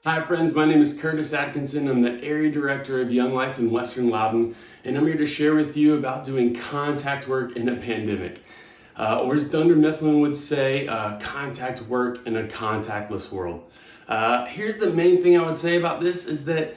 Hi friends, my name is Curtis Atkinson. I'm the Area Director of Young Life in Western Loudon, and I'm here to share with you about doing contact work in a pandemic. Or as Dunder Mifflin would say, contact work in a contactless world. Here's the main thing I would say about this is that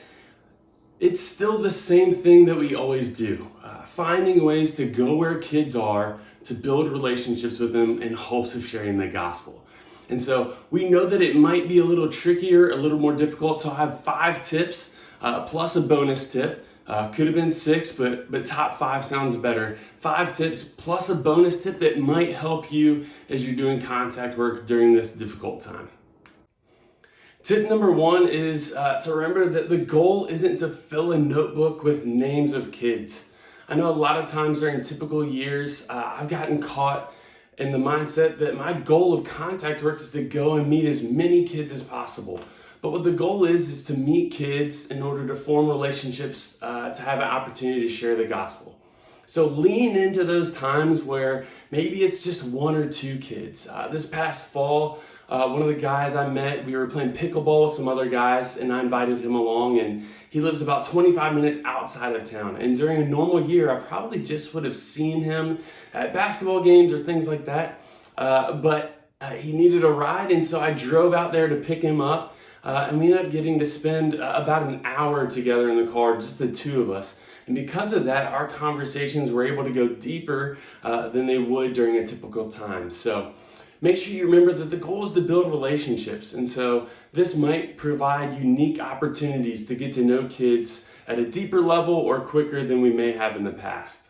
it's still the same thing that we always do. Finding ways to go where kids are, to build relationships with them in hopes of sharing the gospel. And so we know that it might be a little trickier, a little more difficult. So I have 5 tips plus a bonus tip. Could have been 6, but top 5 sounds better. 5 tips plus a bonus tip that might help you as you're doing contact work during this difficult time. Tip number 1 is to remember that the goal isn't to fill a notebook with names of kids. I know a lot of times during typical years, I've gotten caught in the mindset that my goal of contact work is to go and meet as many kids as possible. But what the goal is to meet kids in order to form relationships, to have an opportunity to share the gospel. So lean into those times where maybe it's just 1 or 2 kids. This past fall, one of the guys I met, we were playing pickleball with some other guys, and I invited him along, and he lives about 25 minutes outside of town. And during a normal year, I probably just would have seen him at basketball games or things like that. But he needed a ride, and so I drove out there to pick him up. And we ended up getting to spend about an hour together in the car, just the 2 of us. And because of that, our conversations were able to go deeper than they would during a typical time. So make sure you remember that the goal is to build relationships. And so this might provide unique opportunities to get to know kids at a deeper level or quicker than we may have in the past.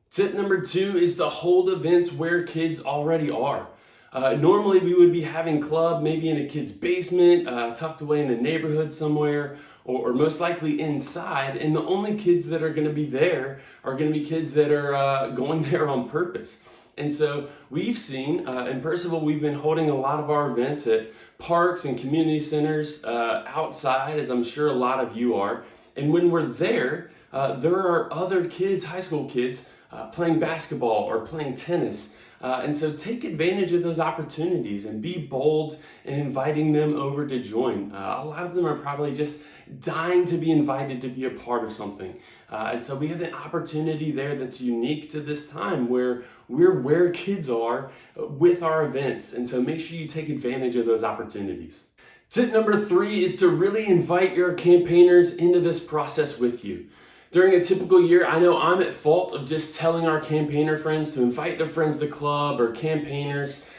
Tip number 2 is to hold events where kids already are. Normally we would be having club maybe in a kid's basement, tucked away in the neighborhood somewhere, or most likely inside, and the only kids that are going to be there are going to be kids that are going there on purpose. And so we've seen, in Percival, we've been holding a lot of our events at parks and community centers outside, as I'm sure a lot of you are. And when we're there, there are other kids, high school kids, playing basketball or playing tennis. And so take advantage of those opportunities and be bold in inviting them over to join. A lot of them are probably just dying to be invited to be a part of something. And so we have an opportunity there that's unique to this time where we're where kids are with our events. And so make sure you take advantage of those opportunities. Tip number 3 is to really invite your campaigners into this process with you. During a typical year, I know I'm at fault of just telling our campaigner friends to invite their friends to club or campaigners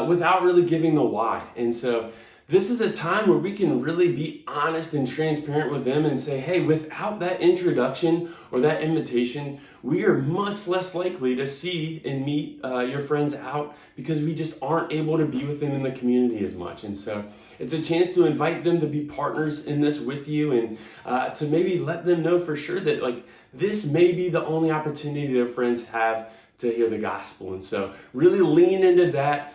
without really giving the why. And so this is a time where we can really be honest and transparent with them and say, hey, without that introduction or that invitation, we are much less likely to see and meet your friends out because we just aren't able to be with them in the community as much. And so it's a chance to invite them to be partners in this with you and to maybe let them know for sure that this may be the only opportunity their friends have to hear the gospel. And so really lean into that.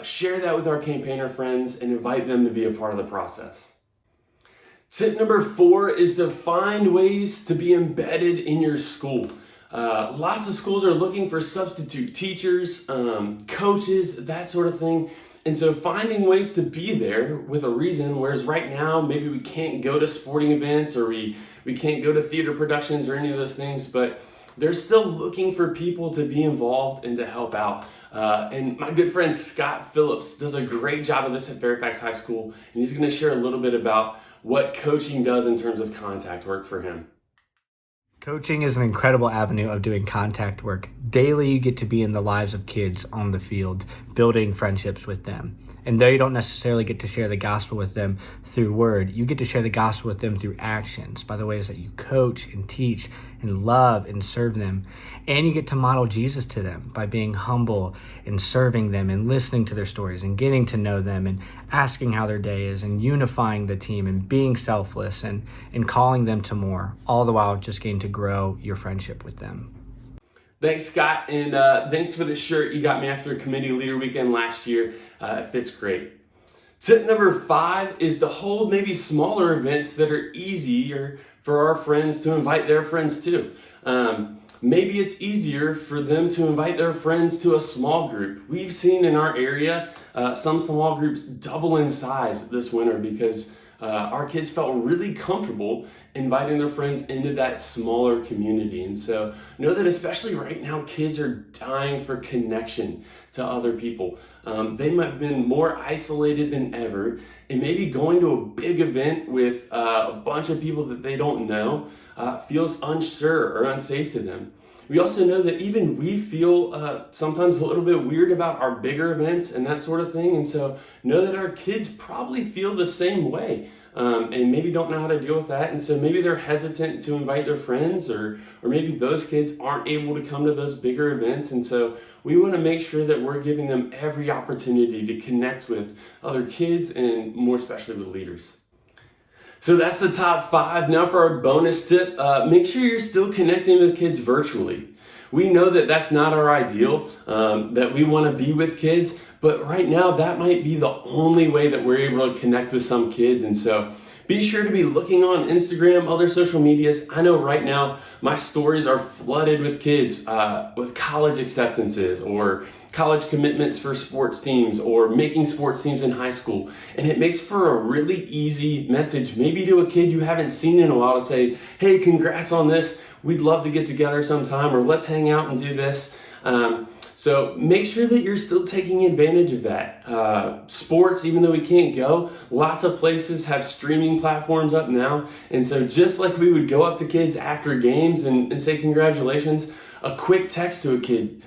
Share that with our campaigner friends and invite them to be a part of the process. Tip number 4 is to find ways to be embedded in your school. Lots of schools are looking for substitute teachers, coaches, that sort of thing. And so finding ways to be there with a reason, whereas right now maybe we can't go to sporting events or we can't go to theater productions or any of those things, but they're still looking for people to be involved and to help out. And my good friend Scott Phillips does a great job of this at Fairfax High School, and he's going to share a little bit about what coaching does in terms of contact work for him. Coaching is an incredible avenue of doing contact work. Daily, you get to be in the lives of kids on the field, building friendships with them. And though you don't necessarily get to share the gospel with them through word, you get to share the gospel with them through actions, by the ways that you coach and teach and love and serve them. And you get to model Jesus to them by being humble and serving them and listening to their stories and getting to know them and asking how their day is and unifying the team and being selfless and calling them to more, all the while just getting to grow your friendship with them. Thanks, Scott, and thanks for the shirt you got me after Committee Leader Weekend last year. It fits great. Tip number 5 is to hold maybe smaller events that are easier for our friends to invite their friends to. Maybe it's easier for them to invite their friends to a small group. We've seen in our area some small groups double in size this winter because our kids felt really comfortable inviting their friends into that smaller community. And so know that especially right now, kids are dying for connection to other people. They might have been more isolated than ever, and maybe going to a big event with a bunch of people that they don't know feels unsure or unsafe to them. We also know that even we feel sometimes a little bit weird about our bigger events and that sort of thing. And so know that our kids probably feel the same way and maybe don't know how to deal with that. And so maybe they're hesitant to invite their friends, or maybe those kids aren't able to come to those bigger events. And so we want to make sure that we're giving them every opportunity to connect with other kids and more especially with leaders. So that's the top 5. Now for our bonus tip, make sure you're still connecting with kids virtually. We know that that's not our ideal, that we want to be with kids, but right now that might be the only way that we're able to connect with some kids. And so be sure to be looking on Instagram, other social medias. I know right now my stories are flooded with kids with college acceptances or college commitments for sports teams or making sports teams in high school. And it makes for a really easy message, maybe to a kid you haven't seen in a while, to say, hey, congrats on this. We'd love to get together sometime, or let's hang out and do this. So make sure that you're still taking advantage of that. Sports, even though we can't go, lots of places have streaming platforms up now. And so just like we would go up to kids after games and say congratulations, a quick text to a kid.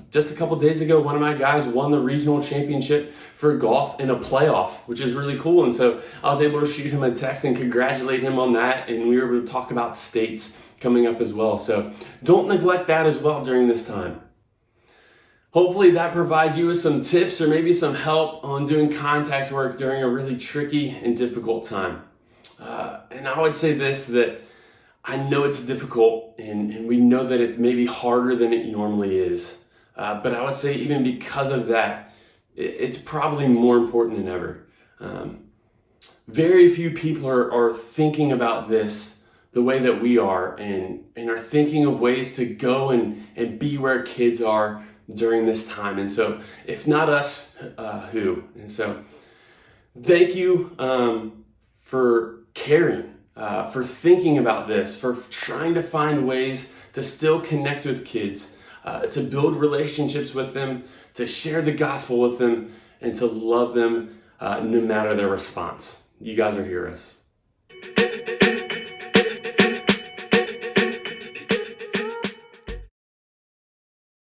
Just a couple days ago, one of my guys won the regional championship for golf in a playoff, which is really cool. And so I was able to shoot him a text and congratulate him on that. And we were able to talk about states coming up as well. So don't neglect that as well during this time. Hopefully that provides you with some tips or maybe some help on doing contact work during a really tricky and difficult time. And I would say this, that I know it's difficult and we know that it may be harder than it normally is. But I would say even because of that, it's probably more important than ever. Very few people are thinking about this the way that we are and are thinking of ways to go and be where kids are during this time. And so if not us, who? And so thank you for caring, for thinking about this, for trying to find ways to still connect with kids, to build relationships with them, to share the gospel with them, and to love them no matter their response. You guys are heroes.